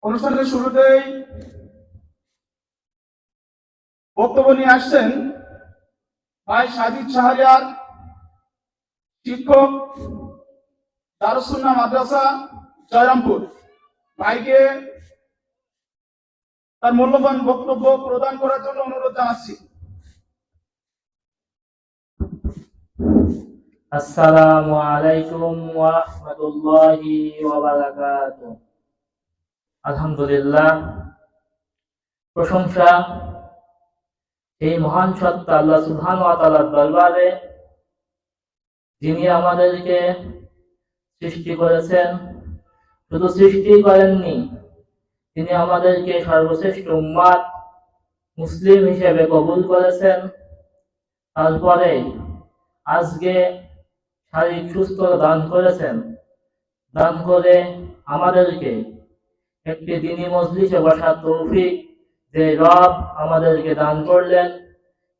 অনুষ্ঠানের শুরুতেই বক্তব্য নিয়ে আসছেন ভাই সাজিদ শাহরিয়ার, শিক্ষক, দারুস সুন্নাহ মাদ্রাসা জয়রামপুর। ভাইকে তার মূল্যবান বক্তব্য প্রদান করার জন্য অনুরোধ জানাচ্ছি। আসসালামু আলাইকুম ওয়া রাহমাতুল্লাহি ওয়া বারাকাতুহু। আলহামদুলিল্লাহ, প্রশংসা এই মহান সত্তা আল্লাহ সুবহানাহু ওয়া তাআলার দরবারে, যিনি আমাদেরকে সৃষ্টি করেছেন। শুধু সৃষ্টি করেননি, তিনি আমাদেরকে সর্বশ্রেষ্ঠ উম্মাত মুসলিম হিসেবে কবুল করেছেন। তারপরে আজকে শারীরিক সুস্থতা দান করেছেন, দান করে আমাদেরকে একটি দ্বীনি মজলিসে বসার তৌফিক যে রব আমাদেরকে দান করলেন,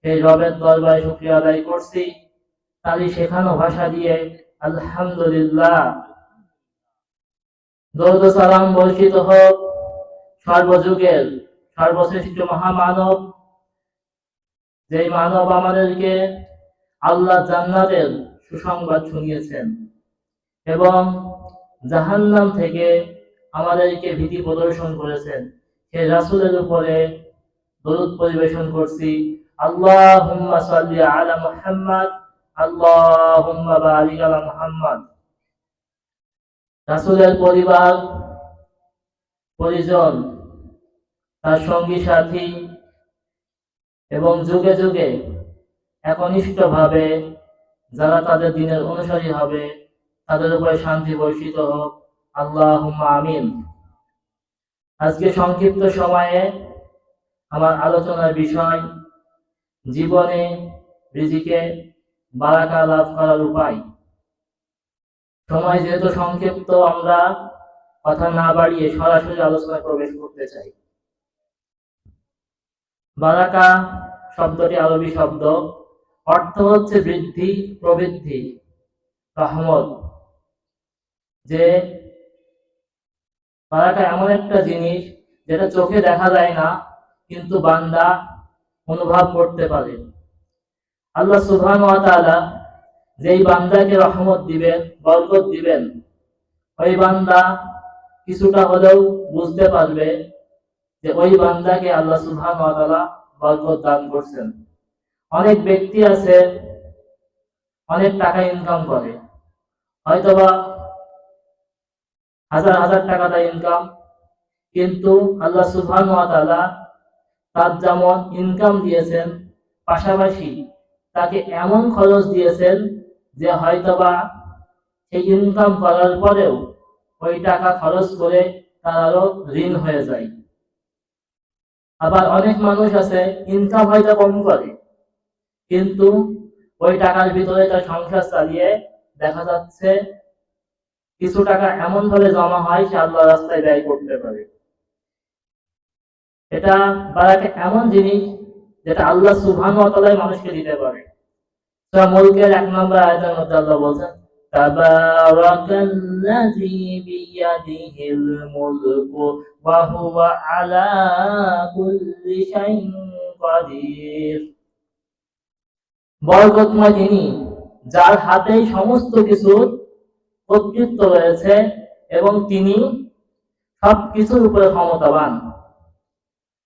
সেই রবের দরবারে শুকরিয়া আদায় করছি। তারই শেখানো ভাষা দিয়ে আলহামদুলিল্লাহ। দরুদ ও সালাম বর্ষিত হোক সর্বযুগের সর্বশ্রেষ্ঠ মহামানব, যেই মানব আমাদেরকে আল্লাহ জান্নাতের সুসংবাদ শুনিয়েছেন এবং জাহান্নাম থেকে আমাদেরকে ভীতি প্রদর্শন করেছেন। সেই রাসূলের উপরে দরুদ পরিবেশন করছি। আল্লাহুম্মা সাল্লি আলা মুহাম্মাদ, আল্লাহুম্মা বারিক আলা মুহাম্মাদ। রাসূলের পরিবার পরিজন, তার সঙ্গী সাথী এবং যুগে যুগে একনিষ্ঠভাবে যারা তাদের দ্বীনের অনুসারী হবে, তাদের উপরে শান্তি বর্ষিত হোক। আল্লাহুম্মা আমিন। আজকে সংক্ষিপ্ত সময়ে আমার আলোচনার বিষয় জীবনে রিজিকে বারাকা লাভ করার উপায়। সময় যেহেতু সংক্ষিপ্ত, আমরা কথা না বাড়িয়ে সরাসরি আলোচনায় প্রবেশ করতে চাই। বারাকা শব্দটি আরবি শব্দ, অর্থ হচ্ছে বৃদ্ধি, প্রবৃদ্ধি, রহমত। যে বারাকা এমন একটা জিনিস যেটা চোখে দেখা যায় না, কিন্তু বান্দা অনুভব করতে পারে। আল্লাহ সুবহানাহু ওয়া তাআলা যেই বান্দাকে রহমত দিবেন, বরকত দিবেন, ওই বান্দা কিছুটা হলেও বুঝতে পারবে যে ওই বান্দাকে আল্লাহ সুবহানাহু ওয়া তাআলা বরকত দান করছেন। অনেক ব্যক্তি আছে অনেক টাকা ইনকাম করে, হয়তোবা হাজার হাজার টাকা তার ইনকাম, কিন্তু আল্লাহ সুবহানাহু ওয়া তাআলা তার যেমন ইনকাম দিয়েছেন, পাশাপাশি তাকে এমন খরচ দিয়েছেন যে হয়তোবা সেই ইনকাম করার পরেও ওই টাকা খরচ করে তার আরো ঋণ হয়ে যায়। আবার অনেক মানুষ আছে ইনকাম হয়তো কম করে, কিন্তু ওই টাকার ভিতরে তার সংসার চালিয়ে দেখা যাচ্ছে কিছু টাকা এমন ভাবে জমা হয় সে আল্লাহ রাস্তায় ব্যয় করতে পারে। এটা বারাকা এমন জিনিস যেটা আল্লাহ সুবহানাহু ওয়া তাআলা মানুষকে দিতে পারে। সূরা মুলকের 1 নম্বর আয়াতের মধ্যে আল্লাহ বলেন, তাবারাকাল্লাযী বিয়াদিহিল মুলকু ওয়া হুয়া আলা কুল্লি শাইইন কাদির। বরকতময় তিনি, যার হাতেই সমস্ত কিছুর কর্তৃত্ব রয়েছে এবং তিনি সবকিছুর উপরে ক্ষমতাবান।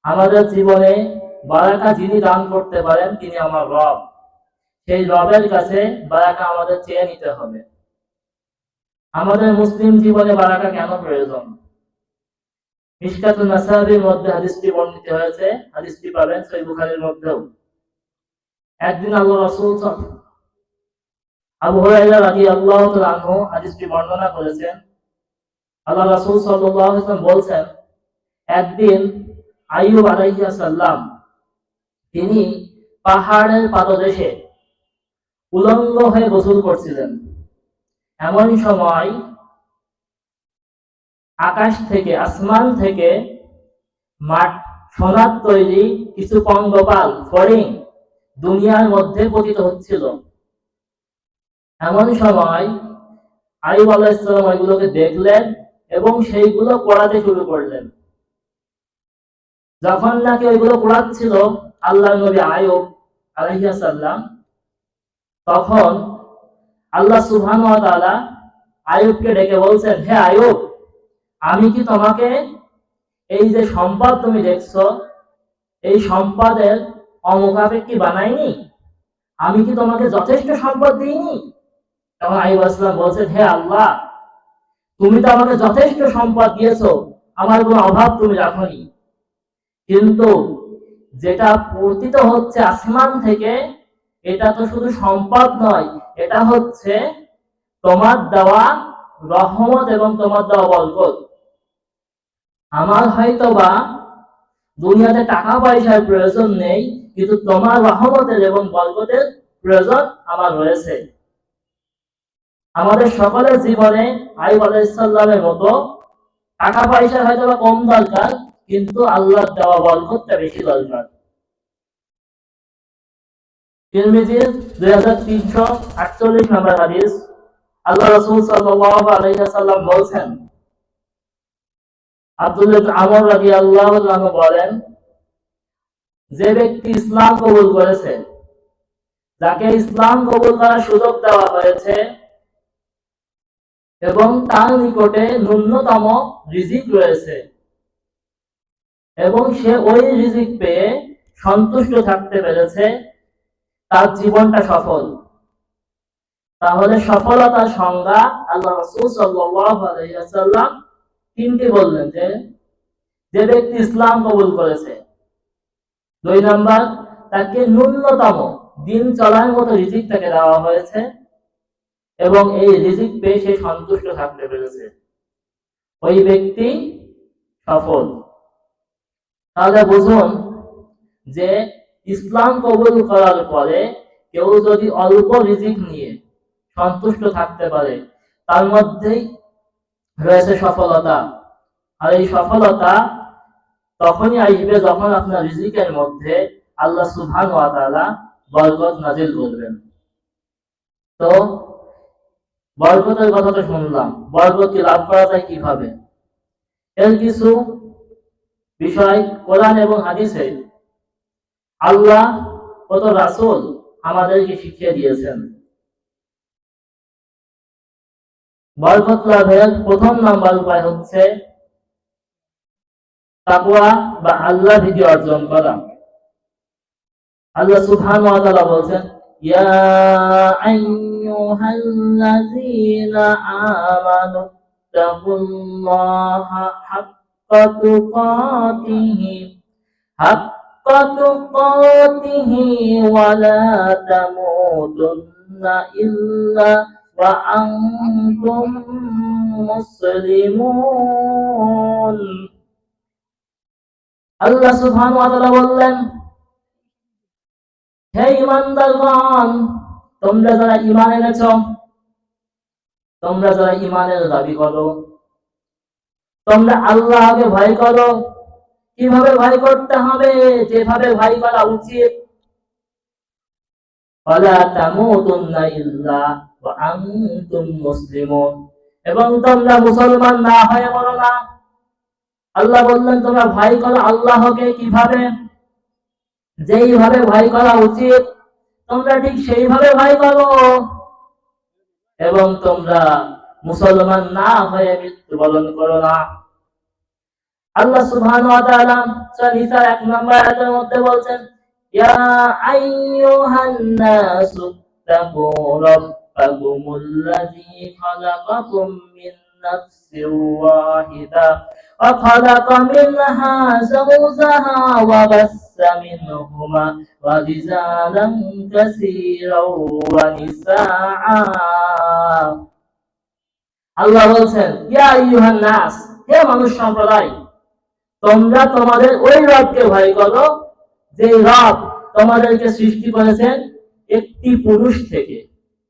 আমাদের জীবনে বারাকা যিনি দান করতে পারেন তিনি আমার রব। সেই রবের কাছে বারাকা আমাদের চেয়ে নিতে হবে। আমাদের মুসলিম জীবনে বারাকা কেন প্রয়োজন? মিশকাতুন নাসাবির মধ্যে হাদিসটি বর্ণিত হয়েছে, হাদিসটি পাবেন সহিহ বুখারীর মধ্যেও। একদিন আল্লাহ রাসূল আবু হুরায়রা রাদিয়াল্লাহু তাআলা আনহু হাদিসটি বর্ণনা করেছেন। আল্লাহ রাসূল সাল্লাল্লাহু আলাইহি ওয়াসাল্লাম বলেছেন, একদিন আইয়ুব আলাইহিস সালাম তিনি পাহাড়ের পাদদেশে উলঙ্গ হয়ে গোসল করছিলেন। এমন সময় আকাশ থেকে, আসমান থেকে সোনার তৈরি কিছু পঙ্গপাল, ফড়িং দুনিয়ার মধ্যে পতিত হচ্ছিল। এমন সময় আইয়ুব আলাইহিস সালাম ওইগুলোকে দেখলেন এবং সেইগুলো পড়াতে শুরু করলেন। যখন নাকি ওইগুলো কুড়াচ্ছিল আল্লাহর নবী আইয়ুব আলাইহিস সালাম, তখন আল্লাহ সুবহানাহু ওয়া তাআলা আইয়ুবকে ডেকে বলছেন, হে আইয়ুব, আমি কি তোমাকে এই যে সম্পদ তুমি দেখছো, এই সম্পদের অমুখাপেক্ষী বানাইনি? আমি কি তোমাকে যথেষ্ট সম্পদ দিইনি? তখন আইয়ুব আলাইহিস সালাম বলছেন, হে আল্লাহ, তুমি তো আমাকে যথেষ্ট সম্পদ দিয়েছো, আমার কোনো অভাব তুমি রাখোনি। কিন্তু যেটা পতিত হচ্ছে আসমান থেকে, এটা তো শুধু সম্পদ নয়, এটা হচ্ছে তোমার দেওয়া রহমত এবং তোমার দেওয়া বরকত। আমার হয়তোবা দুনিয়াতে টাকা পয়সার প্রয়োজন নেই, কিন্তু তোমার রহমতের এবং বরকতের প্রয়োজন আমার রয়েছে। আমাদের সকলের জীবনে আইয়ুব আলাইহিস সালামের মতো টাকা পয়সা হয়তোবা কম দরকার, কিন্তু আল্লাহর দেওয়া বরকতটা বেশি দরকার। তিরমিজির 2348 নম্বর হাদিস, আল্লাহ রাসূল সাল্লাল্লাহু আলাইহি ওয়াসাল্লাম বলেন, আব্দুল্লাহ ইবনে আমর রাদিয়াল্লাহু আনহু বলেন, যে ব্যক্তি ইসলাম কবুল করেছে, যাকে ইসলাম কবুল করার সুযোগ দেওয়া হয়েছে এবং তার নিকটে ন্যূনতম রিজিক রয়েছে এবং সে ওই রিজিক পেয়ে সন্তুষ্ট থাকতে পেরেছে, তার জীবনটা সফল। তাহলে সফলতার সংজ্ঞা আল্লাহ রাসূল সাল্লাল্লাহু আলাইহি ওয়াসাল্লাম তিনটি বললেন, যে ব্যক্তি ইসলাম কবুল করেছে, 2 নাম্বার, তাকে ন্যূনতম দিন চলার মতো রিজিক তাকে দেওয়া হয়েছে এবং এই রিজিক পেয়ে সে সন্তুষ্ট থাকতে পেরেছে, ওই ব্যক্তি সফল। তাহলে বুঝুন যে ইসলাম কবুল করার পরে কেউ যদি অল্প রিজিক নিয়ে সন্তুষ্ট থাকতে পারে, তার মধ্যেই রয়েছে সফলতা। আর এই সফলতা তখনই আসবে যখন আপনার রিজিকের মধ্যে আল্লাহ সুবহানাহু ওয়া তাআলা বরকত নাজিল করবেন। তো বরকতের কথা তো শুনলাম, বরকত কি লাভ করা যায় কিভাবে? এর কিছু বিষয় কোরআন এবং হাদিসে আল্লাহ ও তার রাসূল আমাদেরকে শিখিয়ে দিয়েছেন। বরকত লাভের প্রথম নাম্বার উপায় হচ্ছে তাকওয়া বা আল্লাহ ভীতি অর্জন করা। আল্লাহ সুবহানাহু ওয়া তাআলা বলেন, ইয়া আইয়ুহাল্লাযীনা আমানু তাকুল্লাহা হাক্কা তুকাতিহি ওয়া লা তামুতুন্না ইল্লা ওয়া আনতুম মুসলিমুন। আল্লাহ সুবহানাহু ওয়া তাআলা বললেন, হে ঈমানদারগণ, তোমরা যারা ঈমান এনেছো, তোমরা যারা ঈমানের দাবি করো, তোমরা আল্লাহকে ভয় করো। কিভাবে ভয় করতে হবে? যেভাবে ভয় করা উচিত। ওয়ালা তামুতুন্না ইল্লা ওয়া আনতুম মুসলিমুন, এবং তোমরা মুসলমান না হয়ে মরো না। আল্লাহ বললেন তোমরা ভয় করো আল্লাহকে। কিভাবে? যেইভাবে ভয় করা উচিত তোমরা ঠিক সেইভাবে ভয় করো, এবং তোমরা মুসলমান না হয়ে মৃত্যুবরণ করো না। আল্লাহ সুবহানাহু ওয়া তাআলা সূরা নিসা 1 নম্বর আয়াতের মধ্যে বলছেন, ইয়া আইয়ুহান নাসু তাকু রাব্বাকুমুল্লাযী খালাকাকুম মিন নাফসিন ওয়াহিদা ওয়া খালাকা মিনহা যাওজাহা ওয়া বাসসা মিনহুমা রিজালান কাসীরাও ওয়া নিসাআ। আল্লাহ বলছেন, ইয়া আইয়ুহান নাস, হে মানুষ সম্প্রদায়, তোমরা তোমাদের ওই রবকে ভয় করো, যে রব তোমাদেরকে সৃষ্টি করেছেন একটি পুরুষ থেকে,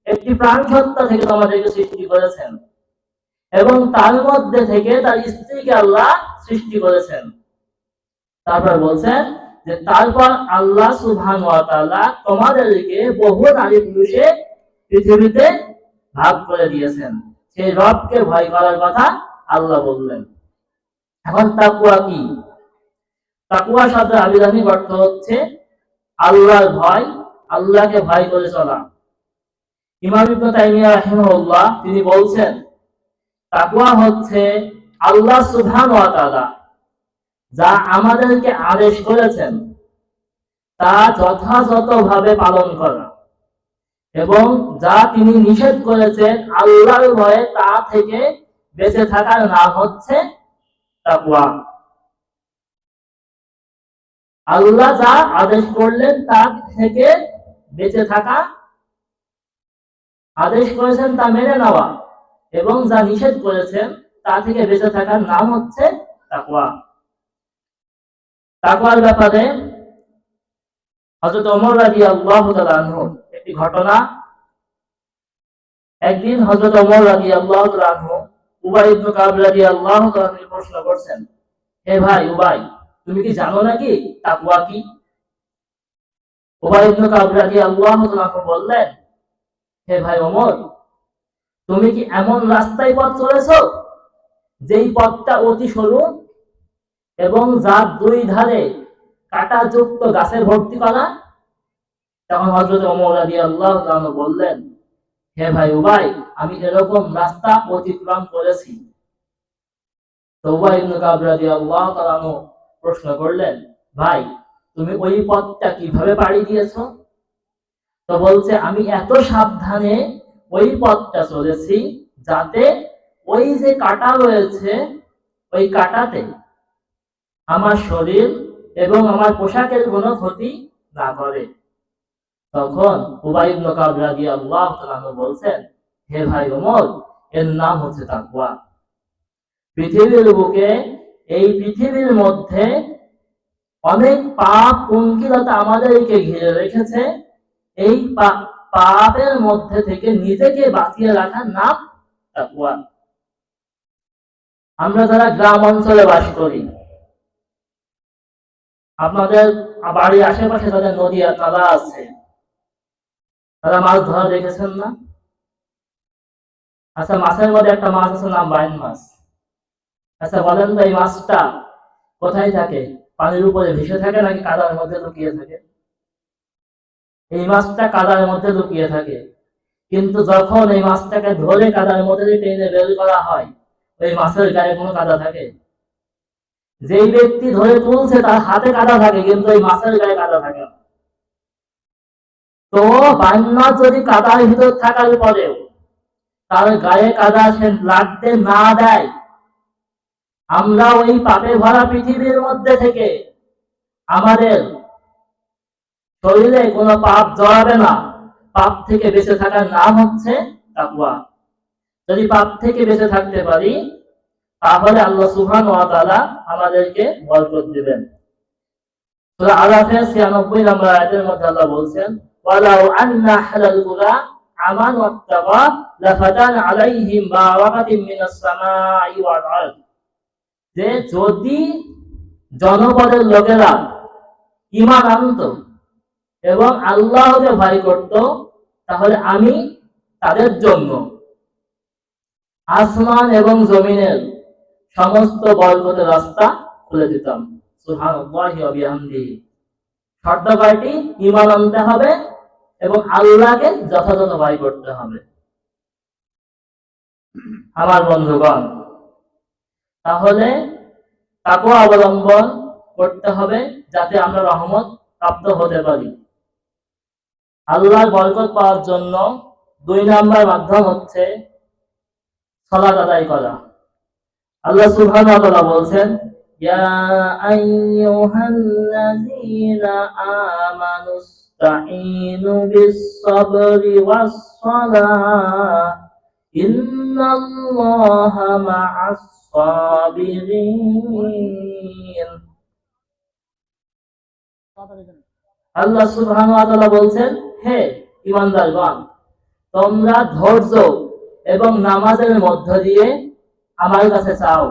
একটি প্রাণসত্তা থেকে তোমাদেরকে সৃষ্টি করেছেন, এবং তার মধ্যে থেকে তার স্ত্রীকে আল্লাহ সৃষ্টি করেছেন। তারপর বলছেন যে তারপর আল্লাহ সুবহানাহু ওয়া তাআলা তোমাদেরকে বহু নারী পুরুষে পৃথিবীতে ভাগ করে দিয়েছেন। সেই রবকে ভয় করার কথা আল্লাহ বললেন। এখন তাকওয়া কি? তাকওয়া শব্দের আবিধানিক অর্থ হচ্ছে আল্লাহর ভয়, আল্লাহকে ভয় করে চলা। ইমাম ইবনে তাইমিয়া রাহিমাহুল্লাহ তিনি বলছেন, তাকওয়া হচ্ছে আল্লাহ সুবহানাহু ওয়া তাআলা যা আমাদেরকে আদেশ করেছেন তা যথাযথভাবে পালন করা, এবং যা তিনি নিষেধ করেছেন আল্লাহর ভয়ে তা থেকে বেঁচে থাকার নাম হচ্ছে তাকওয়া। আল্লাহ যা আদেশ করলেন তা থেকে বেঁচে থাকা, আদেশ করেছেন তা মেনে নেওয়া, এবং যা নিষেধ করেছেন তা থেকে বেঁচে থাকার নাম হচ্ছে তাকওয়া। তাকওয়ার ব্যাপারে হযরত ওমর রাদিয়াল্লাহু তাআলা আনহু একটি ঘটনা, একদিন হযরত ওমর রাদিয়াল্লাহু তাআলা আনহু উবাই ইবনে কাব রাদিয়াল্লাহু তাআলা আনহুকে প্রশ্ন করছেন, হে ভাই উবাই, তুমি কি জানো নাকি তাকওয়া কি? উবাই ইবনে কাব রাদিয়াল্লাহু তাআলা আনহু বললেন, হে ভাই ওমর, তুমি কি এমন রাস্তায় পথ চলেছো যেই পথটা অতি সরু এবং যার দুই ধারে কাঁটাযুক্ত গাছে ভর্তি করা? তখন হযরত ওমর রাদিয়াল্লাহু তাআলা আনহু বললেন, হে ভাই উবাই, আমি এরকম রাস্তা অতিক্রম করেছি। তো উবাই ইবনে কাব রাদিয়াল্লাহু তাআলা আনহু প্রশ্ন করলেন, ভাই তুমি ওই পথটা কিভাবে পাড়ি দিয়েছো? তো বলছে, আমি এত সাবধানে ওই পথটা চলেছি যাতে ওই যে কাঁটা রয়েছে ওই কাঁটাতে আমার শরীর এবং আমার পোশাকের কোনো ক্ষতি না করে। তখন উবাই ইবনে কাব রাদিয়াল্লাহু তাআলা আনহু বলছেন, হে ভাই ওমর, এর নাম হচ্ছে তাকওয়া। পৃথিবীর বুকে, এই পৃথিবীর মধ্যে অনেক পাপ পঙ্কিলতা আমাদেরকে ঘিরে রেখেছে। এই পাপের মধ্যে থেকে নিজেকে বাঁচিয়ে রাখার নাম তাকওয়া। আমরা যারা গ্রাম অঞ্চলে বাস করি, আপনাদের বাড়ির আশেপাশে যাদের নদী আর নালা আছে, তারা মাছ ধরা দেখেছেন না? আচ্ছা, মাছের মধ্যে একটা মাছ আছে নাম বাইন মাছ। আচ্ছা বলেন তো, এই মাছটা কোথায় থাকে? পানির উপরে ভেসে থাকে নাকি কাদার মধ্যে লুকিয়ে থাকে? এই মাছটা কাদার মধ্যে লুকিয়ে থাকে, কিন্তু যখন এই মাছটাকে ধরে কাদার মধ্যে টেনে বের করা হয়, ওই মাছের গায়ে কোনো কাদা থাকে? যেই ব্যক্তি ধরে তুলছে তার হাতে কাদা থাকে, কিন্তু ওই মাছের গায়ে কাদা থাকে না। তো বাইন মাছ যদি কাদার ভিতর থাকার পরেও তার গায়ে কাদা সে লাগতে না দেয়, আমরা ওই পাপে ভরা পৃথিবীর মধ্যে থেকে আমাদের শরীরে কোনো পাপ জড়াবে না, পাপ থেকে বেঁচে থাকার নাম হচ্ছে তাকওয়া। যদি পাপ থেকে বেঁচে থাকতে পারি, তাহলে আল্লাহ সুবহানাহু ওয়া তাআলা আমাদেরকে বরকত দিবেন। সূরা আরাফের ৯৬ নম্বর আয়াতের মধ্যে আল্লাহ বলছেন, ওয়ালাউ আন্না আহলাল কুরা আমানু ওয়াত্তাকা লাফাতানা আলাইহিম বারাকাতিন মিনাস সামাই ওয়াল আরদ। যে যদি জনপদের লোকেরা ঈমান আনতো এবং আল্লাহকে ভয় করত, তাহলে আমি তাদের জন্য আসমান এবং জমিনের সমস্ত বরকতের রাস্তা খুলে দিতাম। সুবহানাল্লাহি ওয়া বিহামদিহি। শর্ত কয়টি? ঈমান আনতে হবে এবং আল্লাহকে যথাযথ ভয় করতে হবে। আমার বন্ধুগণ, তাহলে তাকওয়া অবলম্বন করতে হবে যাতে আমরা রহমত প্রাপ্ত হতে পারি। আল্লাহর বরকত পাওয়ার জন্য ২ নাম্বার মাধ্যম হচ্ছে সালাত আদায় করা। আল্লাহ সুবহানাহু ওয়া তাআলা বলছেন, ইয়া আইয়ুহাল্লাযীনা আমানুস্তাঈনু বিস-সাবরি ওয়াস-সালাহ ইন্নাল্লাহা মা'আস-সাবিরিন। আল্লাহ সুবহানাহু ওয়া তাআলা বলছেন, হে ঈমানদারগণ, তোমরা ধৈর্য এবং নামাজের মধ্য দিয়ে আমার কাছে চাও,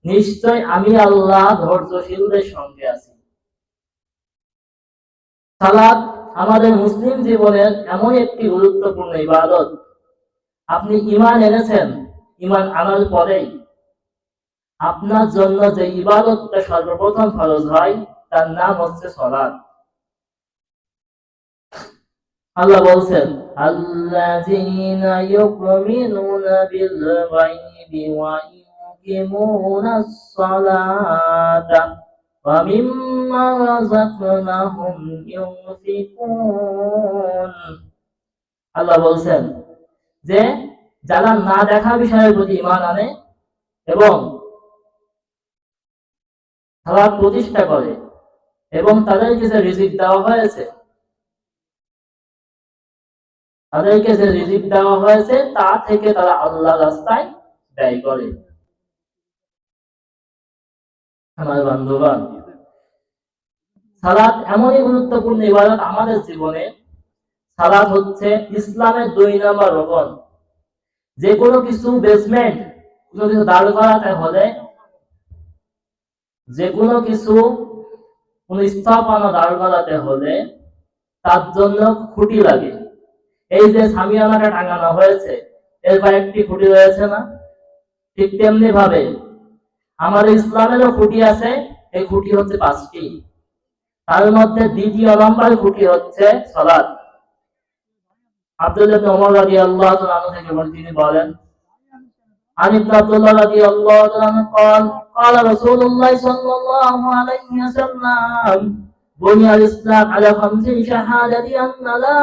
নিশ্চয় আমি আল্লাহ ধৈর্যশীলদের সঙ্গে আছি। সালাত আমাদের মুসলিম জীবনের এমন একটি গুরুত্বপূর্ণ ইবাদত, আপনি ঈমান এনেছেন, ঈমান আনার পরেই আপনার জন্য যে ইবাদতটা সর্বপ্রথম ফরজ হয় তার নাম হচ্ছে সালাত। আল্লাহ বলছেন আল্লাযীনা ইউমিনুনা বিল গায়বি ওয়া ইউকিমুনাস সালাতা ওয়া মিম্মা রাযাকনাহুম ইউনফিকুন। আল্লাহ বলছেন যে যারা না দেখা বিষয়ের প্রতি ঈমান আনে এবং সালাত প্রতিষ্ঠা করে এবং তাদেরকে যে রিজিক দেওয়া হয়েছে তা থেকে তারা আল্লাহর রাস্তায় ব্যয় করে। আমার বন্ধুগণ, সালাত এমনই গুরুত্বপূর্ণ ইবাদত আমাদের জীবনে। সালাত হচ্ছে ইসলামের 2 নম্বর রকম। যে কোনো কিছু বেসমেন্ট, কোনো কিছু দাঁড় করাতে হলে, যে কোনো কিছু কোনো স্থাপনা দাঁড় করাতে হলে তার জন্য খুঁটি লাগে। এই যে সামিয়ানাটা টাঙানো হয়েছে এর কয়েকটি খুঁটি রয়েছে না? ঠিক তেমনি ভাবে আমাদের ইসলামেরও খুঁটি আছে। এই খুঁটি হচ্ছে 5টি। তার মধ্যে দ্বিতীয় নম্বর খুঁটি হচ্ছে সালাত। আব্দুল্লাহ ইবনে ওমর রাদিয়াল্লাহু তাআলা আনহু থেকে তিনি বলেন عن ابن عبد الله رضي الله عنه قال قال رسول الله صلى الله عليه وسلم بني الإسلام على 5 شهادة أن لا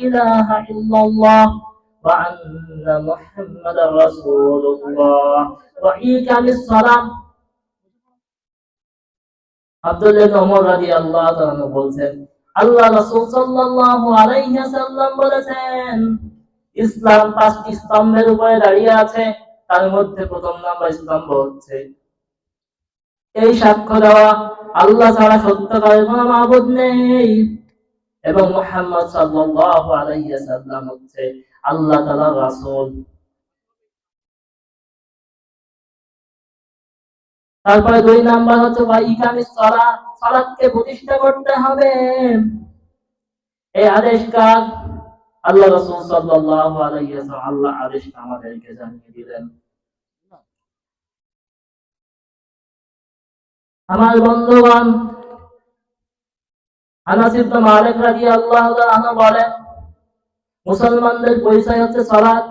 إله إلا الله وأن محمد رسول الله وإقام الصلاة। আব্দুল্লাহ ইবনে ওমর রাদিয়াল্লাহু তাআলা বলেন আল্লাহ রাসূল সাল্লাল্লাহু আলাইহি ওয়াসাল্লাম বলেছেন ইসলাম 5টি স্তম্ভের উপরে দাঁড়িয়ে আছে। তার মধ্যে প্রথম নাম্বার স্তম্ভ হচ্ছে এই সাক্ষ্য দেওয়া আল্লাহ ছাড়া সত্যকারের কোনো মাবুদ নেই এবং মুহাম্মদ সাল্লাল্লাহু আলাইহি ওয়াসাল্লাম হচ্ছে আল্লাহ তাআলার রাসূল। তারপরে 2 নাম্বার হচ্ছে ইকামিস সালাত, সালাতকে প্রতিষ্ঠা করতে হবে। এই আদেশকার আল্লাহ রাসূল সাল্লাল্লাহু আলাইহি ওয়াসাল্লাম আল্লাহ আদেশ আমাদেরকে জানিয়ে দিলেন। আমার বন্ধুগণ, আনাস ইবনে মালিক রাদিয়াল্লাহু তাআলা আনহু বলেন মুসলমানদের পরিচয় হচ্ছে সালাত।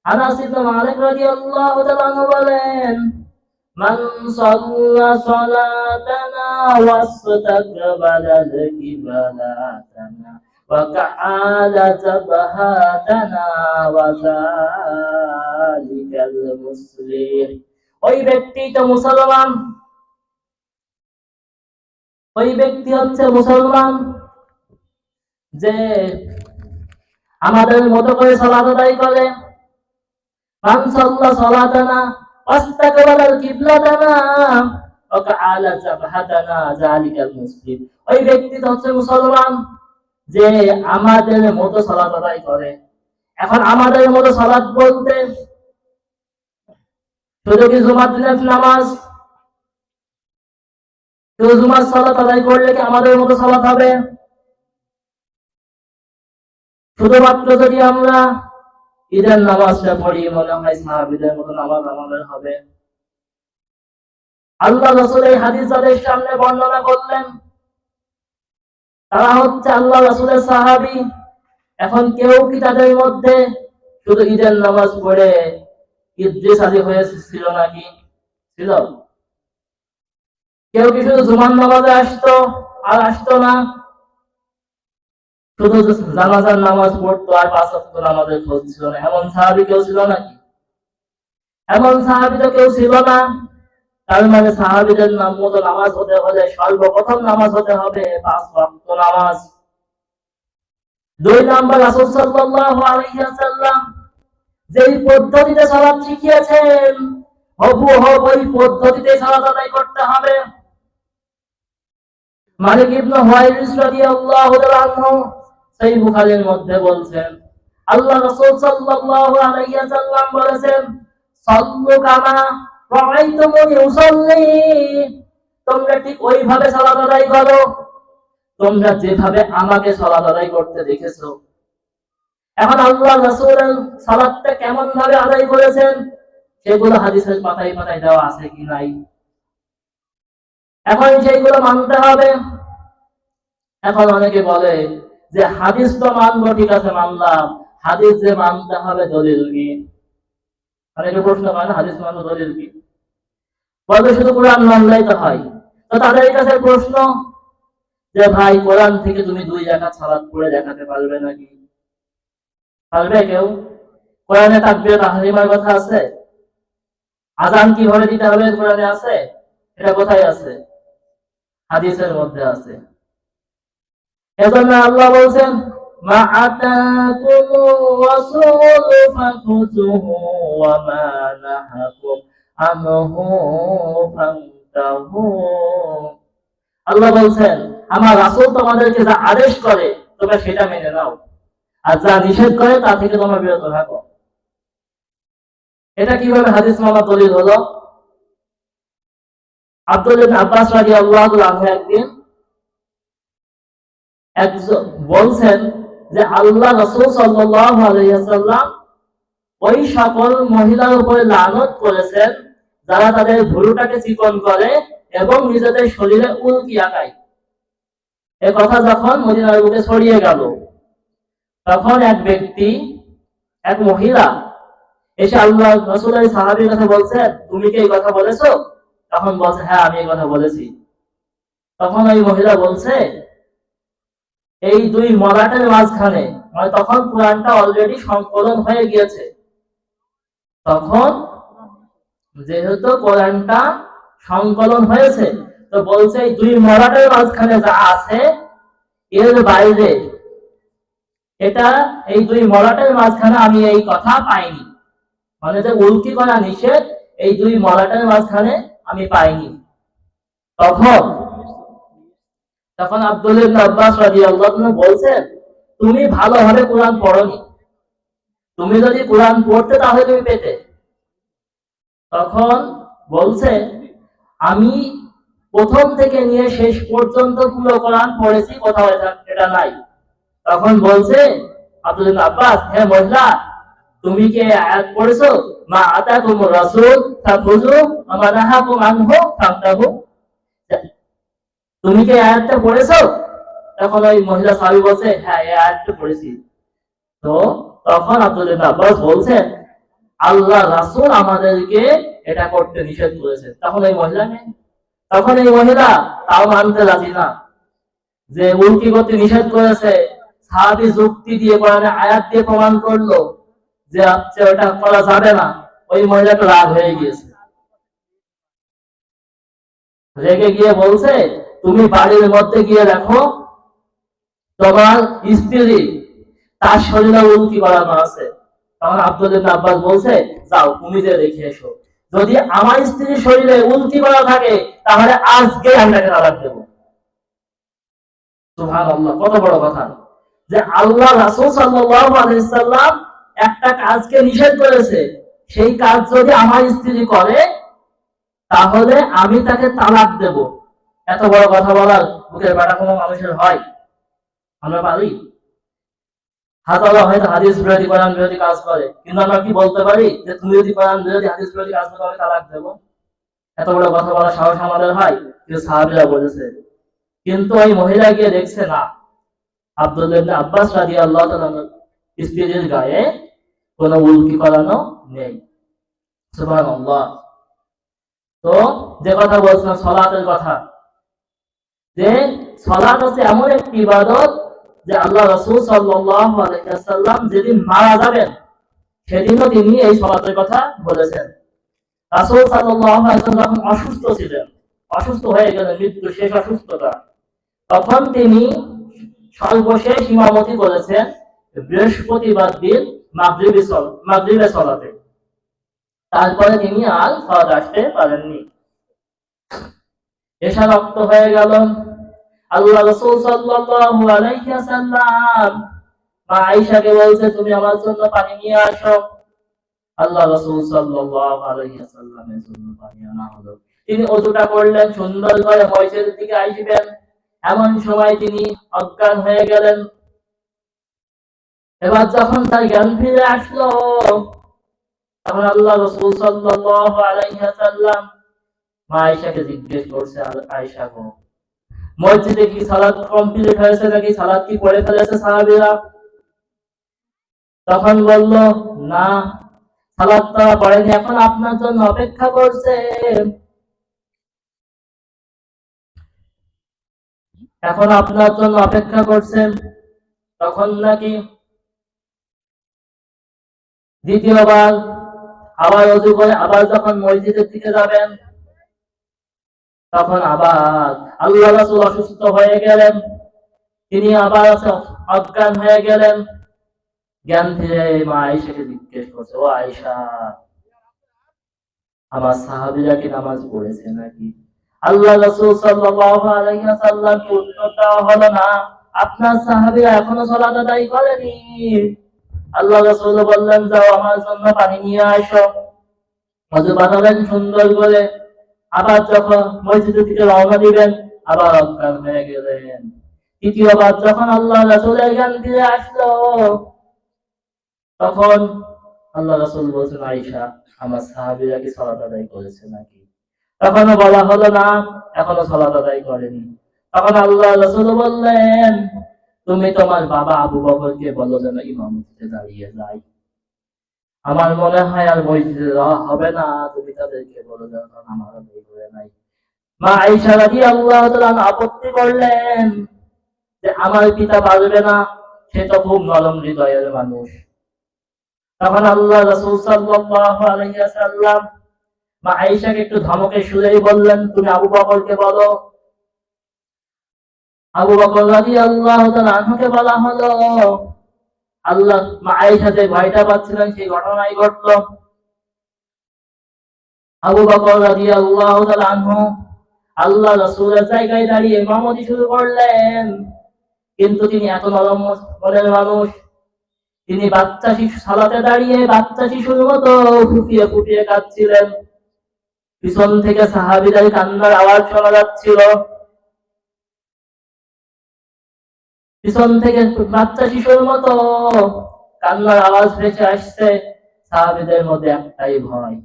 আনাস ইবনে মালিক রাদিয়াল্লাহু তাআলা আনহু বলেন মান সাল্লা সালাতানা ওয়াস্তাকবালাল কিবলাতানা ওয়া কাআলা জাবহাতানা ওয়া যালিকাল মুসলিম। ওই ব্যক্তি তো মুসলমান, ওই ব্যক্তি হচ্ছে মুসলমান যে আমাদের মতো করে সালাত আদায় করে। মান সাল্লা সালাতানা ওয়াস্তাকবালাল কিবলাতানা ওয়া কাআলা জাবহাতানা যালিকাল মুসলিম। ওই ব্যক্তি হচ্ছে মুসলমান যে আমাদের মতো সালাত আদায় করে। এখন আমাদের মতো সালাত বলতে শুধু কি জুমার দিনের নামাজ, শুধু জুমার সালাত আদায় করলে কি আমাদের মতো সালাত হবে? শুধুমাত্র যদি আমরা ঈদের নামাজটা পড়ি মনে হয় সাহাবীদের মতো নামাজ আমাদের হবে? আল্লাহ রাসূল এই হাদিস যাদের সামনে বর্ণনা করলেন তারা হচ্ছে আল্লাহ রাসূলের সাহাবী। এখন কেউ কি তাদের মধ্যে শুধু ঈদের নামাজ পড়ে ইদ্রিস আলী হয়েছিল নাকি? ছিল? কেউ কি শুধু জুমার নামাজে আসতো আর আসতো না? শুধু জানাজার নামাজ পড়তো আর 5 ওয়াক্ত নামাজের খোঁজ ছিল না, এমন সাহাবী কেউ ছিল নাকি? এমন সাহাবী তো কেউ ছিল না। তার মানে সাহাবীদের নাম মতো নামাজ হতে হলে সর্বপ্রথম নামাজ হতে হবে 5 ওয়াক্ত নামাজ। 2 নাম্বার রাসূল সাল্লাল্লাহু আলাইহি ওয়াসাল্লাম যেই পদ্ধতিতে সালাত শিখিয়েছেন হুবহু ওই পদ্ধতিতে সালাত আদায় করতে হবে। মালিক ইবনে হুয়াইরিস রাদিয়াল্লাহু তাআলা আনহু সহিহ বুখারীর মধ্যে বলছেন আল্লাহ রাসূল সাল্লাল্লাহু আলাইহি ওয়াসাল্লাম বলেছেন সাল্লু কামা রাআইতুমুনি উসাল্লি। তোমরা ঠিক ওইভাবে সালাত আদায় করো তোমরা যেভাবে আমাকে সালাত আদায় করতে দেখেছো। এখন আল্লাহ রাসূল সালাতটা কেমন ভাবে আদায় করেছেন সেগুলো হাদিসের পাতায় পাতায় দেওয়া আছে কি নাই, এখন সেইগুলো মানতে হবে। এখন অনেকে বলে যে হাদিস তো মানবো, ঠিক আছে মানলাম, হাদিস যে মানতে হবে দলিল কি? অনেকে প্রশ্ন করে না, হাদিস মানবো দলিল কি? বলবে শুধু কোরআন মানলেই তো হয়। তো তাদের কাছে প্রশ্ন যে ভাই, কোরআন থেকে তুমি 2 রাকাত সালাত পড়ে দেখাতে পারবে নাকি? পারবে কেউ? কোরআনে তাকবীর তাহরিমার কথা আছে? আযান কিভাবে দিতে হবে কোরআনে আছে? এটা কোথায় আছে? হাদিসের মধ্যে আছে। এজন্য আল্লাহ বলছেন, মা আতাকুমুর রাসূলু ফাখুযুহু ওয়া মা নাহাকুম আনহু ফান্তাহু। আল্লাহ বলছেন, আমার রাসূল তোমাদেরকে যা আদেশ করে তোমরা সেটা মেনে নাও, আর যা নিষেধ করে তা থেকে তোমরা বিরত থাকো। এটা কিভাবে হাদিস মানা দলিল হলো? আব্দুল্লাহ ইবনে আব্বাস রাদিয়াল্লাহু আনহু একদিন একজন বলছেন যে আল্লাহ রাসূল সাল্লাল্লাহু আলাইহি ওয়াসাল্লাম ওই সকল মহিলার উপরে লানত করেছেন যারা তাদের ভুরুটাকে চিকন করে এবং নিজেদের শরীরে উল্কি আঁকায়। এ কথা যখন মদিনার বুকে ছড়িয়ে গেল, তখন এক ব্যক্তি, এক মহিলা এসে আল্লাহ রাসূলের সাহাবীর কাছে বলছে, তুমি কি এই কথা বলেছো? তখন বলছে, হ্যাঁ আমি এই কথা বলেছি। তখন ওই মহিলা বলছে, এই 2 মলাটের মাঝখানে, মানে তখন কোরআনটা অলরেডি সংকলন হয়ে গিয়েছে, তখন যেহেতু কোরআনটা সংকলন হয়েছে, তো বলছে এই 2 মলাটের মাঝখানে যা আছে এর বাইরে, এটা এই 2 মলাটের মাঝখানে আমি এই কথা পাইনি, মানে যে উল্কি করা নিষেধ এই 2 মলাটের মাঝখানে আমি পাইনি। তখন তখন আব্দুল্লাহ ইবনে আব্বাস রাদিয়াল্লাহু আনহু বলছেন, তুমি ভালোভাবে কোরআন পড়োনি, তুমি যদি কোরআন পড়তে তাহলে তুমি পেতে। তখন বলছে, আমি প্রথম থেকে নিয়ে শেষ পর্যন্ত পুরো কোরআন পড়েছি, কোথাও এটা নাই। তখন বলছে আব্দুল্লাহ ইবনে আব্বাস, হে মহিলা, তুমি কি আয়াত পড়েছো, মা আতাকুমুর রাসূল ফাখুযু ওয়া মা নাহাকুম আনহু ফান্তাহু? তুমি কি আয়াতটা পড়েছো? তখন ওই মহিলা সাহাবী বলছে, হ্যাঁ এই আয়াতটা পড়েছি। তো তখন আব্দুল্লাহ ইবনে আব্বাস বলছেন, আল্লাহ রাসূল আমাদেরকে এটা করতে নিষেধ করেছে। তখন এই মহিলা তাও মানতে রাজি না যে উল্কি করতে নিষেধ করেছে। সাহাবী যুক্তি দিয়ে কোরআনে আয়াত দিয়ে প্রমাণ করলো যে ওটা করা যাবে না। ওই মহিলাটা রাগ হয়ে গিয়েছে, রেগে গিয়ে বলছে, তুমি বাড়ির মধ্যে গিয়ে দেখো তোমার স্ত্রী, তার শরীরে উল্কি করানো আছে। তখন আব্দুল্লাহ ইবনে আব্বাস বলছে, যাও তুমি যে দেখে এসো, যদি আমার স্ত্রীর শরীরে উল্কি করা থাকে তাহলে আজকে আমি তাকে তালাক দেব। সুবহানাল্লাহ, কত বড় কথা যে আল্লাহ রাসূল সাল্লাল্লাহু আলাইহি ওয়াসাল্লাম একটা কাজকে নিষেধ করেছে, সেই কাজ যদি আমার স্ত্রী করে তাহলে আমি তাকে তালাক দেব। এত বড় কথা বলার বুকের বাটা কোনো মানুষের হয়? আমরা পারি? হাজারো হয়তো হাদিস বিরোধী কোরআন বিরোধী কাজ করে, কিন্তু আমরা কি বলতে পারি যে তুমি যদি কোরআন বিরোধী হাদিস বিরোধী কাজ করো আমি তালাক দেব? এত বড় কথা বলার সাহস আমাদের হয়? কিন্তু সাহাবীরা বলেছে। কিন্তু ওই মহিলা গিয়ে দেখছে না, আব্দুল্লাহ ইবনে আব্বাস রাদিয়াল্লাহু তাআলা স্ত্রীর গায়ে কোনো উল্কি করানো নেই। সুবহানাল্লাহ। তো যে কথা বলছিলাম সালাতের কথা, যে সালাত হচ্ছে এমন একটি ইবাদত যে আল্লাহ রাসূল সাল্লাল্লাহু আলাইহি ওয়াসাল্লাম যেদিন মারা যাবেন সেদিনও তিনি এই সালাতের কথা বলেছেন। রাসূল সাল্লাল্লাহু আলাইহি ওয়াসাল্লাম যখন অসুস্থ ছিলেন, অসুস্থ হয়ে গেলেন, মৃত্যু শেষ অসুস্থতা, তখন তিনি সর্বশেষ ইমামতি করেছেন বৃহস্পতিবার দিন মাগরিবের সালাতে। তারপরে তিনি আর সালাত আসতে পারেননি। এশা রক্ত হয়ে গেল। আল্লাহ রাসূল সাল্লাল্লাহু আলাইহি ওয়াসাল্লাম মা আয়েশাকে বলছে, তুমি আমার জন্য পানি নিয়ে আসো। আল্লাহ রাসূল সাল্লাল্লাহু আলাইহি ওয়াসাল্লামের জন্য পানি আনা হলো। তিনি ওযুটা করলেন, সুন্দর করে মসজিদের দিকে আসবেন, এমন সময় তিনি অজ্ঞান হয়ে গেলেন। এবার যখন তার জ্ঞান ফিরে আসলো, তখন আল্লাহ রাসূল সাল্লাল্লাহু আলাইহি ওয়াসাল্লাম মা আয়েশাকে জিজ্ঞেস করছে, আয়েশা গো, মসজিদে কি সালাত কমপ্লিট হয়েছে নাকি, সালাত কি পড়ে ফেলেছে সাহাবীরা? তখন বলল, না, সালাত তারা পড়েনি, এখন আপনার জন্য অপেক্ষা করছে, এখন আপনার জন্য অপেক্ষা করছেন। তখন নাকি দ্বিতীয়বার আবার ওযু করে আবার যখন মসজিদের দিকে যাবেন, তখন আবার আল্লাহ রাসূল অসুস্থ হয়ে গেলেন, তিনি আবার অজ্ঞান হয়ে গেলেন। জ্ঞান ফিরে মা আয়েশাকে জিজ্ঞেস করছে, ও আয়েশা, আমার সাহাবীরা কি নামাজ পড়েছে নাকি? আল্লাহ রাসূল সাল্লাল্লাহু আলাইহি ওয়াসাল্লামকে উত্তর দেওয়া হলো, না, আপনার সাহাবীরা এখনো সালাত আদায় করেনি। আল্লাহ রাসূল বললেন, যাও আমার জন্য পানি নিয়ে আসো। ওযু বানালেন সুন্দর করে, আবার যখন মসজিদের দিকে রওনা দিবেন, আবার অজ্ঞান হয়ে গেলেন। তৃতীয়বার যখন আল্লাহ রাসূলের জ্ঞান ফিরে আসলো, তখন আল্লাহ রাসূল বলছেন, আয়েশা, আমার সাহাবীরা কি সালাত আদায় করেছে নাকি? তখনও বলা হলো, না, এখনো সালাত আদায় করেনি। তখন আল্লাহ রাসূল বললেন, তুমি তোমার বাবা আবু বকরকে বলো যেন ইমামতিতে দাঁড়িয়ে যায়। আমার মনে হয় আর মসজিদে যাওয়া হবে না, তুমি তাদেরকে বলো যেন, আমার এই করে নাই। মা আয়েশা রাদিয়াল্লাহু তাআলা আপত্তি করলেন যে আমার পিতা পারবে না, সে তো খুব নরম হৃদয়ের মানুষ। তখন আল্লাহ রাসূল সাল্লাল্লাহু আলাইহি ওয়াসাল্লাম মা আয়েশাকে একটু ধমকে সুরেই বললেন, তুমি আবু বকরকে বলো। আবু বকর রাদিয়াল্লাহু তাআলা আনহুকে বলা হলো। আল্লাহ মা আয়েশা যে ভয়টা পাচ্ছিলেন সেই ঘটনাই ঘটলো। আবু বকর রাদিয়াল্লাহু তাআলা আনহু আল্লাহ রাসূলের জায়গায় দাঁড়িয়ে ইমামতি শুরু করলেন, কিন্তু তিনি এত নরম মনের মানুষ, তিনি বাচ্চা শিশু সালাতে দাঁড়িয়ে বাচ্চা শিশুর মতো ফুপিয়ে ফুপিয়ে কাঁদছিলেন। পিছন থেকে সাহাবীদের কান্নার আওয়াজ শোনা যাচ্ছিল, পিছন থেকে বাচ্চা শিশুর মতো কান্নার আওয়াজ ভেসে আসছে। সাহাবীদের মধ্যে একটাই ভয়,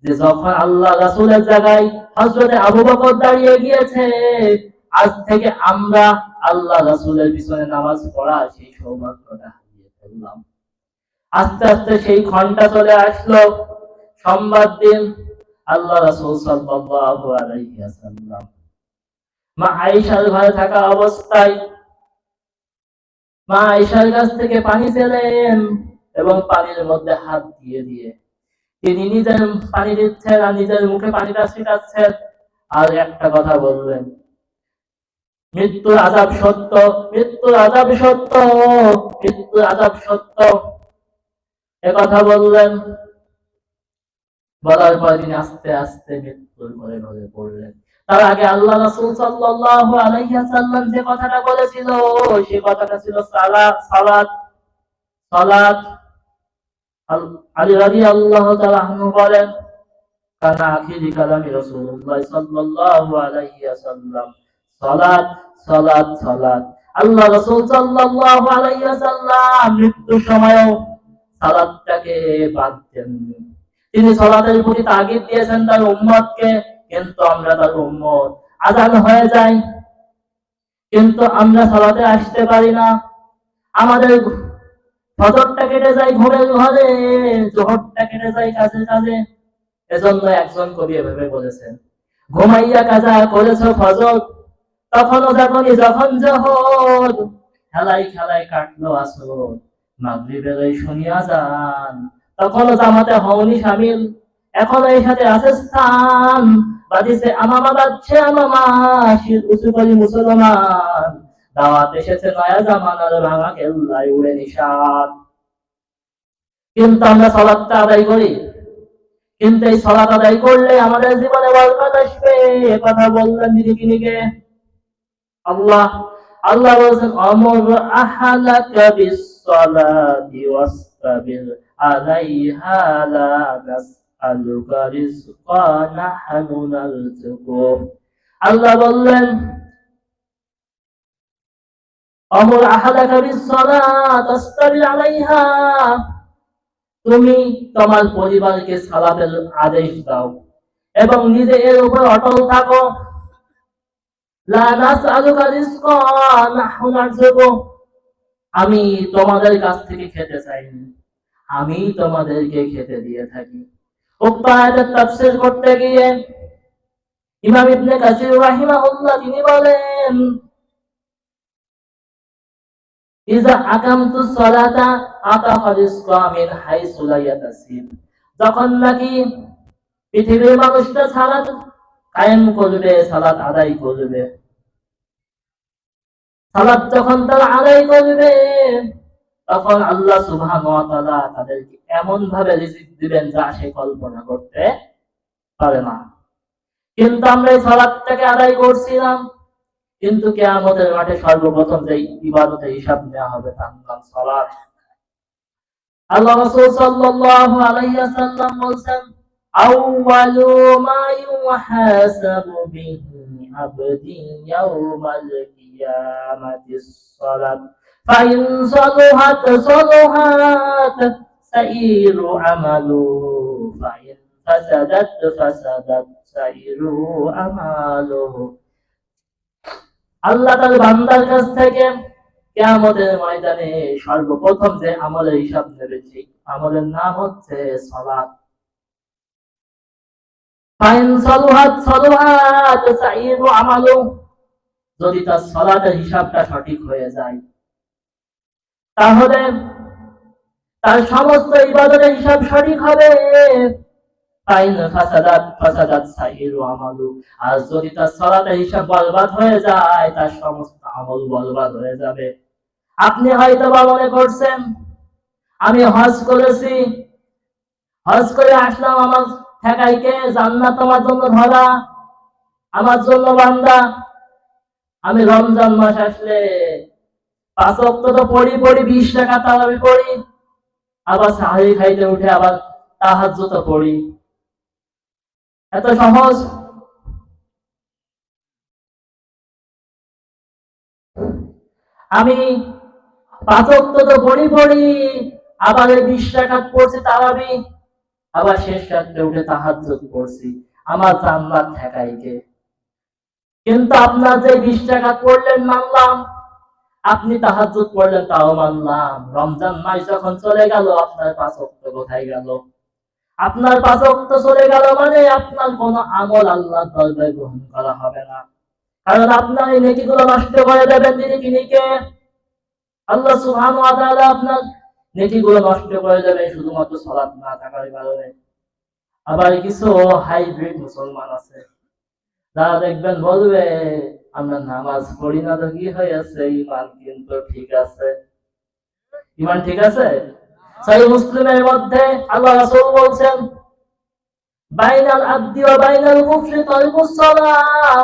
যে যখন আল্লাহ রাসূলের জায়গায় হযরতে আবু বকর দাঁড়িয়ে গিয়েছে, আজ থেকে আমরা আল্লাহ রাসূলের পিছনে নামাজ পড়া সেই সৌভাগ্যটা হারিয়ে ফেললাম। আস্তে আস্তে সেই ঘন্টা চলে আসলো, সোমবার দিন। আল্লাহ রাসূল সাল্লাল্লাহু আলাইহি ওয়াসাল্লাম মা আয়েশার ঘরে থাকা অবস্থায় মা আয়েশার কাছ থেকে পানি চাইলেন, এবং পানির মধ্যে হাত দিয়ে দিয়ে তিনি নিজের পানি দিচ্ছেন আর নিজের মুখে পানিটা ছিটাচ্ছেন, আর একটা কথা বললেন, মৃত্যুর আযাব সত্য, মৃত্যুর আযাব সত্য, মৃত্যুর আযাব সত্য। একথা বললেন। বলার পর তিনি আস্তে আস্তে মৃত্যুর ঘরে ঢলে পড়লেন। তার আগে আল্লাহ রাসূল সাল্লাল্লাহু আলাইহি ওয়াসাল্লাম যে কথাটা বলেছিল, সেই কথাটা ছিল সালাত, সালাত, সালাত। আলী রাদিয়াল্লাহু তাআলা আনহু বলেন, কানা আখিরি কালামি রাসূলুল্লাহ সাল্লাল্লাহু আলাইহি ওয়াসাল্লাম সালাত, সালাত, সালাত। আল্লাহ রাসূল সাল্লাল্লাহু আলাইহি ওয়াসাল্লাম মৃত্যুর সময়ও সালাতটাকে বাদ দেননি। তিনি সালাতের প্রতি তাগিদ দিয়েছেন তার উম্মতকে, কিন্তু আমরা তার উম্মত। আযান হয়ে যায়, কিন্তু আমরা সালাতে আসতে পারি না। আমাদের ফজরটা কেটে যায় ঘুমের ঘরে, জোহরটা কেটে যায় কাজে কাজে। এজন্য একজন কবি এভাবে বলেছেন, ঘুমাইয়া কাজা করেছ ফজর, তখনও যখনই যখন জোহর, খেলায় খেলায় কাটলো আসর, মাগরিবের ওই শুনিয়া যান, তখনও জামাতে হওনি শামিল, এখনো এই সাথে আছে স্থান, বাজিছে আমামা, বাজছে আমামা, শির উঁচু করি মুসলমান, দাওয়াত এসেছে নয়া জামানার, ভাঙা কেল্লায় উড়ে নিশান। কিন্তু আমরা সালাতটা আদায় করি, কিন্তু এই সালাত আদায় করলে আমাদের জীবনে বরকত আসবে, কথা বললেন যিনি আল্লাহ। আল্লাহ বলেছেন, আমর আহালাকা বিসসালাতি ওয়াসতাবির আলাইহা লা নাসআলুকা রিজকা নাহনু নারযুকুক। আল্লাহ বললেন, আমর আহালাকা বিসসালাত ওয়াসতাবির আলাইহা, তুমি তোমার পরিবারকে সালাতের আদেশ দাও এবং নিজে এর উপর অটল থাকো। লা নাসআলুকা রিজকা নাহনু নারযুকু, আমি তোমাদের কাছ থেকে খেতে চাইনি, আমি তোমাদেরকে খেতে দিয়ে থাকি। উক্ত আয়াতের তাফসীর করতে গিয়ে ইমাম ইবনে কাসির রাহিমাহুল্লাহ তিনি বলেন, ইজা আকামতুস সালাতা আতাফা রিজকা মিন হাইসু লা ইয়াতাসিব, যখন নাকি পৃথিবীর মানুষটা সালাত কায়েম করবে, সালাত আদায় করবে, সালাত যখন তারা আদায় করবে, তখন আল্লাহ সুবহানাহু ওয়া তাআলা তাদেরকে এমন ভাবে রিজিক দিবেন যা সে কল্পনা করতে পারে না। কিন্তু আমরা এই সালাতটাকে আদায় করছি না, কিন্তু কিয়ামতের মাঠে সর্বপ্রথম যে ইবাদতের হিসাব নেওয়া হবে তার নাম সালাত। আল্লাহ রাসূল সাল্লাল্লাহু আলাইহি ওয়াসাল্লাম বলেন, আউয়ালু মা ইউহাসাবু বিহি আবদি ইয়াউমাল কিয়ামাতিস সালাত ফাইন সালাহাত সালাহাত সাইরু আমালু ফাইন ফাসাদাত ফাসাদাত সাইরু আমালু। আল্লাহ তার বান্দার কাছ থেকে কিয়ামতের ময়দানে সর্বপ্রথম যে আমলের হিসাব নেবে সেই আমলের নাম হচ্ছে সালাত। ফাইন সালাহাত সালাহাত সাইরু আমালু, যদি তার সালাতের হিসাবটা সঠিক হয়ে যায় তাহলে তার সমস্ত ইবাদতের হিসাব সঠিক হবে। ফাইন ফাসাদাত ফাসাদাত সাইরু আমালু, আর যদি তার সালাতের হিসাব বরবাদ হয়ে যায় তার সমস্ত আমল বরবাদ হয়ে যাবে। আপনি হয়তো বা মনে করছেন আমি হজ করেছি, হজ করে আসলাম, আমার ঠেকাইকে জান্নাত আমার জন্য ধরা, আমার জন্য বান্দা। আমি রমজান মাস আসলে 5 ওয়াক্ত তো পড়ি 20 টাকা তারাবি পড়ি, আবার সাহারি খাইতে উঠে আবার তাহাজ্জুদ পড়ি। এত সহজ? আমি 5 ওয়াক্ত তো পড়ি, আবার 20 রাকাত পড়ছি তারাবি, আবার শেষ রাত্রে উঠে তাহাজ্জুদ পড়ছি, আমার জান্নাত ঠেকাইকে। কিন্তু আপনার যে 20 রাকাত পড়লেন মানলাম, আপনি তাহাজ্জুদ পড়লেন তাও মানলাম, রমজান মাস যখন চলে গেল আপনার 5 ওয়াক্ত কোথায় গেল? আপনার 5 ওয়াক্ত চলে গেল মানে আপনার কোন আমল আল্লাহর দরবারে গ্রহণ করা হবে না, কারণ আপনার এই নেকিগুলো নষ্ট করে দেবেন যিনি, তিনি কে? আল্লাহ সুবহানাহু ওয়া তাআলা আপনার নেকিগুলো নষ্ট করে দেবেন শুধুমাত্র সালাত না থাকার কারণে। আবার কিছু হাইব্রিড মুসলমান আছে যারা দেখবেন বলবে আমরা নামাজ পড়ি না তো কি হয়েছে, ঈমান কিন্তু ঠিক আছে। ঈমান ঠিক আছে? সহিহ মুসলিমের মধ্যে আল্লাহ রাসূল বলেন, বাইনাল আবদি ওয়া বাইনাল কুফরি তারিকুস সালাহ,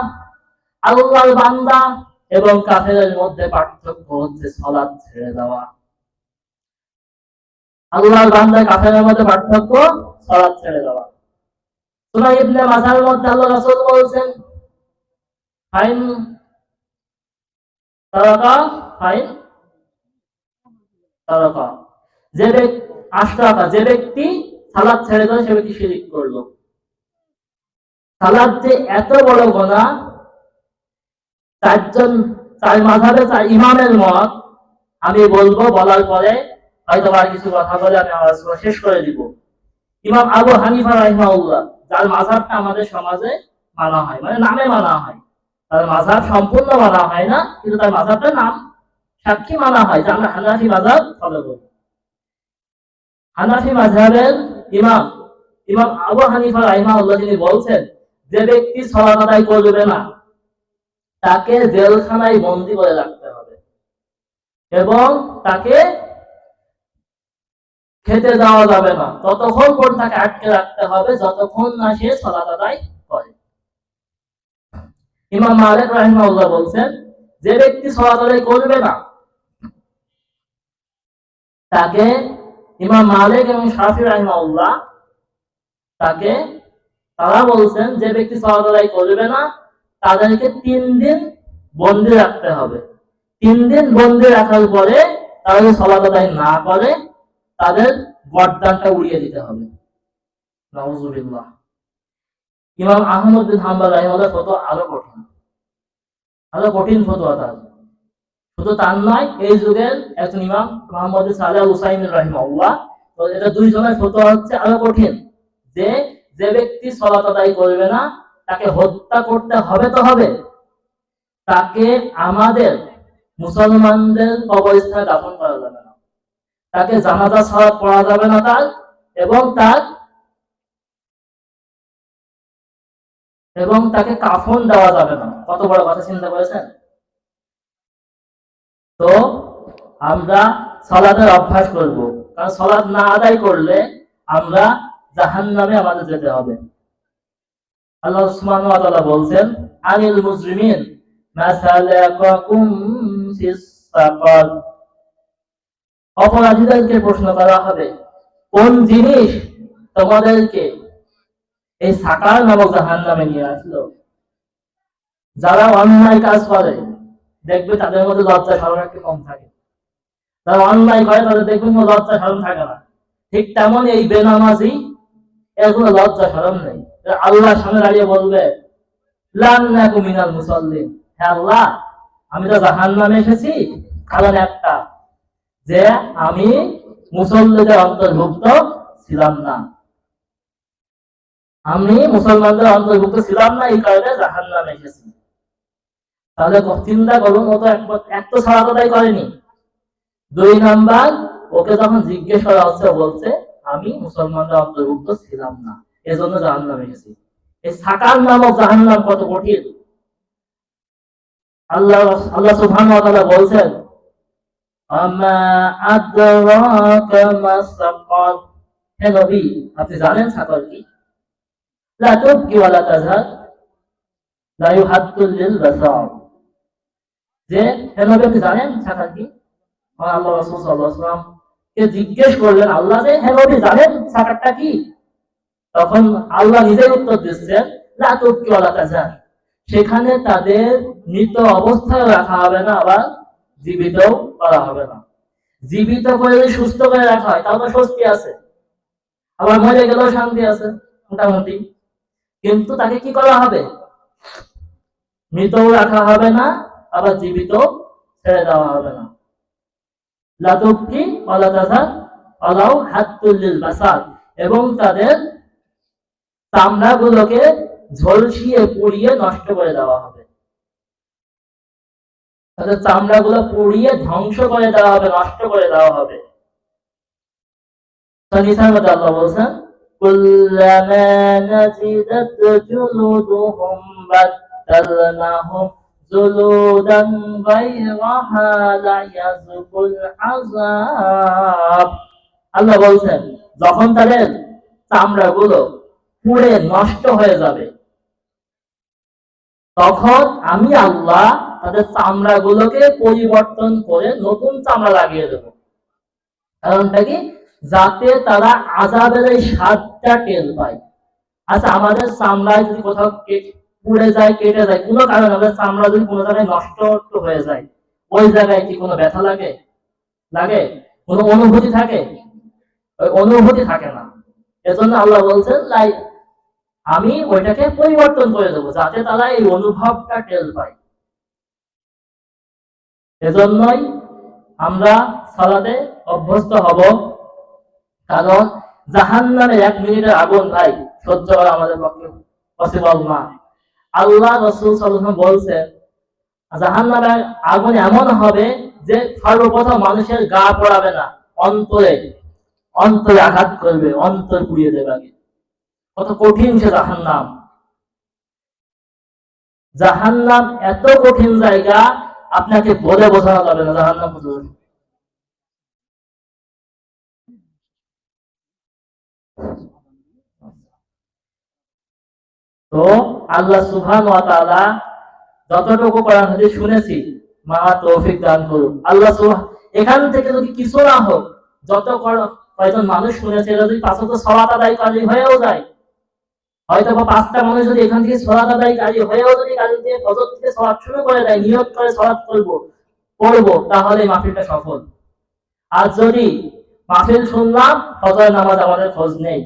আল্লাহর বান্দা এবং কাফেরের মধ্যে পার্থক্য হচ্ছে সালাত ছেড়ে দেওয়া। আল্লাহর বান্দা কাফেরের মধ্যে পার্থক্য সালাত ছেড়ে দেওয়া। সূরা ইবনে মাজার মধ্যে আল্লাহ রাসূল বলেন, ফাইন তারাকা ফাইন তারাকা, যে ব্যক্তি আশরাকা, যে ব্যক্তি সালাত ছেড়ে দেয় সে ব্যক্তি শিরক করলো। সালাত যে এত বড় গুনাহ, চার মাযহাবে 4 ইমামের মত, আমি বলবো, বলার পরে হয়তো আর কিছু কথা বলে আমি আমার শেষ করে দিব। ইমাম আবু হানিফা রাহিমাহুল্লাহ, যার মাযহাবটা আমাদের সমাজে মানা হয়, মানে নামে মানা হয়, তার মাযহাব সম্পূর্ণ মানা হয় না, কিন্তু তার মাযহাবটার নাম সাক্ষী মানা হয় যে আমরা হানাফি মাযহাব ফলো করি। হানাফি মাযহাবের ইমাম ইমাম আবু হানিফা রাহিমাহুল্লাহ তিনি বলছেন, যে ব্যক্তি সালাত আদায় করবে না তাকে জেলখানায় বন্দী করে রাখতে হবে এবং তাকে খেতে দেওয়া যাবে না, ততক্ষণ পর্যন্ত তাকে আটকে রাখতে হবে যতক্ষণ না সে সালাত আদায় করে। ইমাম মালিক রাহিমাহুল্লাহ বলছেন, যে ব্যক্তি সালাত আদায় করবে না তাকে, ইমাম মালিক এবং শাফি রাহিমাহুল্লাহ তাকে, তারা বলছেন যে ব্যক্তি সালাত আদায় করবে না তাদেরকে 3 দিন বন্দী রাখতে হবে। 3 দিন বন্দী রাখার পরে তারা যদি সালাত আদায় না করে তাদের গর্দানটা উড়িয়ে দিতে হবে। নাউযুবিল্লাহ। ইমাম আহমদ বিন হাম্বল রাহিমাহুল্লাহ ফতোয়া আরো কঠিন ফতোয়া তার। শুধু তার নয়, এই যুগের একজন ইমাম মুহাম্মদ বিন সালেহ আল উসাইমিন রাহিমাহুল্লাহ, তো এটা দুইজনের ফতোয়া হচ্ছে আরো কঠিন, যে যে ব্যক্তি সালাত আদায় করবে না তাকে হত্যা করতে হবে তো হবে, তাকে আমাদের মুসলমানদের কবরস্থানে দাফন করা যাবে না, তাকে জানাজা সালাত পড়া যাবে না তার, এবং তাকে কাফন দেওয়া যাবে না। কত বড় কথা চিন্তা করেছেন? তো আমরা সালাতের অভ্যাস করব, কারণ সালাত না আদায় করলে আমরা জাহান্নামে আমাদের যেতে হবে। আল্লাহ সুবহানাহু ওয়া তাআলা বলছেন, আনিল মুজরিমিন মাসালাকুম ফিস সাকার। অপরাধীদেরকে প্রশ্ন করা হবে, কোন জিনিস তোমাদেরকে এই সাকার নামক জাহান্নামে নিয়ে আসলো? যারা অন্যায় কাজ করে দেখবে তাদের মধ্যে লজ্জা শরম একটু কম থাকে, যারা অন্যায় করে তাদের দেখবেন লজ্জা শরম থাকে না। ঠিক তেমন এই বেনামাজি, এর কোনো লজ্জা শরম নেই। আল্লাহর সামনে দাঁড়িয়ে বলবে, লাম নাকু মিনাল মুসাল্লিন, হে আল্লাহ, আমি তো জাহান্নামে এসেছি কারণ একটা, যে আমি মুসল্লিদের অন্তর্ভুক্ত ছিলাম না, আমি মুসলমানদের অন্তর্ভুক্ত ছিলাম না, এই কারণে জাহান্নামে এসেছি। তাহলে চিন্তা করুন, ও তো এক তো সালাত আদায় করেনি, 2 নাম্বার ওকে যখন জিজ্ঞেস করা হচ্ছে বলছে আমি মুসলমানদের অন্তর্ভুক্ত ছিলাম না, এজন্য জাহান্নামে গেছি। এই সাকার নামক জাহান্নাম কত কঠিন! আল্লাহ সুবহানাহু ওয়া তাআলা বলছেন, আমা আদরাকা মা সাকার, হে নবী আপনি জানেন সাকার কি? লা তুবকি ওয়া লা তাজহার লা ইউহাদ্দুল লিল বাসার, যে হে নবী আপনি জানেন সাকার কি? আল্লাহ রাসূল সাল্লাল্লাহু আলাইহি ওয়াসাল্লাম কে জিজ্ঞেস করলেন, আল্লাহ যে হে নবী জানেন সাকারটা কি? তখন আল্লাহ নিজেই উত্তর দিচ্ছেন, লা তুবকি ওয়া লা তাজহার, সেখানে তাদের মৃত অবস্থায় রাখা হবে না, আবার জীবিত করা হবে না। জীবিত করে যদি সুস্থ করে রাখা হয় তাহলে স্বস্তি আছে, আবার মরে গেলেও শান্তি আছে মোটামুটি। কিন্তু তাকে কি করা হবে? মৃতও রাখা হবে না, আবার জীবিত ছেড়ে দেওয়া হবে না। লা তুবকি ওয়া লা তাজহার ওয়ালাউ হাত্তুল লিল বাসার, এবং তাদের চামড়াগুলোকে ঝলসিয়ে পুড়িয়ে নষ্ট করে দেওয়া হবে, তাদের চামড়াগুলো পুড়িয়ে ধ্বংস করে দেওয়া হবে, নষ্ট করে দেওয়া হবে। নিসার মধ্যে আল্লাহ বলছেন, কুল্লামা নাজিদাত জুলুদুহুম বাদদালনাহুম জুলুদান গায়রাহা লায়াযুকুল আযাব। আল্লাহ বলছেন, যখন তাদের চামড়াগুলো পুড়ে নষ্ট হয়ে যাবে, তখন আমি আল্লাহ তাদের চামড়াগুলোকে পরিবর্তন করে নতুন চামড়া লাগিয়ে দেব। কারণটা কি? যাতে তারা আযাবের এই স্বাদটা টের পায়। আচ্ছা, আমাদের চামড়ায় যদি কোথাও পুড়ে যায়, কেটে যায়, কোনো কারণে আমাদের চামড়া যদি কোনো জায়গায় নষ্ট হয়ে যায়, ওই জায়গায় কি কোনো ব্যথা লাগে? লাগে? কোনো অনুভূতি থাকে? ওই অনুভূতি থাকে না। এজন্য আল্লাহ বলছেন, আমি ওইটাকে পরিবর্তন করে দেবো যাতে তারা এই অনুভবটা টের পায়। এজন্যই আমরা সালাতে অভ্যস্ত হব, কারণ জাহান্নামের 1 মিনিটের আগুন ভাই সহ্য করা আমাদের পক্ষে পসিবল না। আল্লাহ রাসূল সাল্লাল্লাহু আলাইহি ওয়াসাল্লাম বলছেন, জাহান্নামের আগুন এমন হবে যে সর্বপ্রথম মানুষের গা পোড়াবে না, অন্তরে আঘাত করবে, অন্তর পুড়িয়ে দেবে আগে। কত কঠিন সে জাহান্নাম! জাহান্নাম এত কঠিন জায়গা, আপনাকে বলে বোঝানো যাবে না জাহান্নাম কত। তো আল্লাহ সুবহানাহু ওয়া তাআলা যতটুকু কোরআন হাদিস শুনেছি, মহা তৌফিক দান করুন আল্লাহ সুবহানাহু। এখান থেকে যদি কিছু না হোক, যত কয়জন মানুষ শুনেছে, যদি 5 ওয়াক্ত সালাত আদায়কারী হয়েও যায়, হয়তো বা 5টা মানুষ যদি এখান থেকে সালাত আদায়কারী হয়েও যদি কাল থেকে ফজর থেকে সালাত শুরু করে দেয়, নিয়ত করে সালাত পড়বো, তাহলে মাহফিলটা সফল। আর যদি মাহফিল শুনলাম, ফজর নামাজ আমাদের খোঁজ নেই,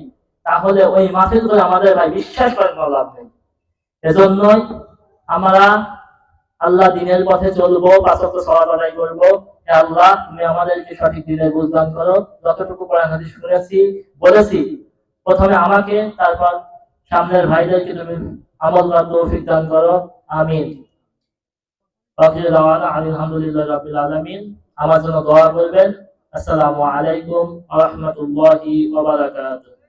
তাহলে ওই মাহফিল করে আমাদের ভাই বিশ্বাস করার কোনো লাভ নেই। এজন্যই আমরা আল্লাহ দিনের পথে চলবো, পাঁচ ওয়াক্ত সালাত আদায় করবো। হে আল্লাহ, তুমি আমাদেরকে সঠিক দিনের বুঝ দান করো। যতটুকু কোরআন হাদিস শুনেছি, বলেছি, প্রথমে আমাকে, তারপর সামনের ভাইদেরকে তুমি আমল করার তৌফিক দান করো। আমিন। আখির দাওয়ানা আলহামদুলিল্লাহি রাব্বিল আলামিন। আমার জন্য দোয়া করবেন। আসসালামু আলাইকুম ওয়া রাহমাতুল্লাহি ওয়া বারাকাতুহু।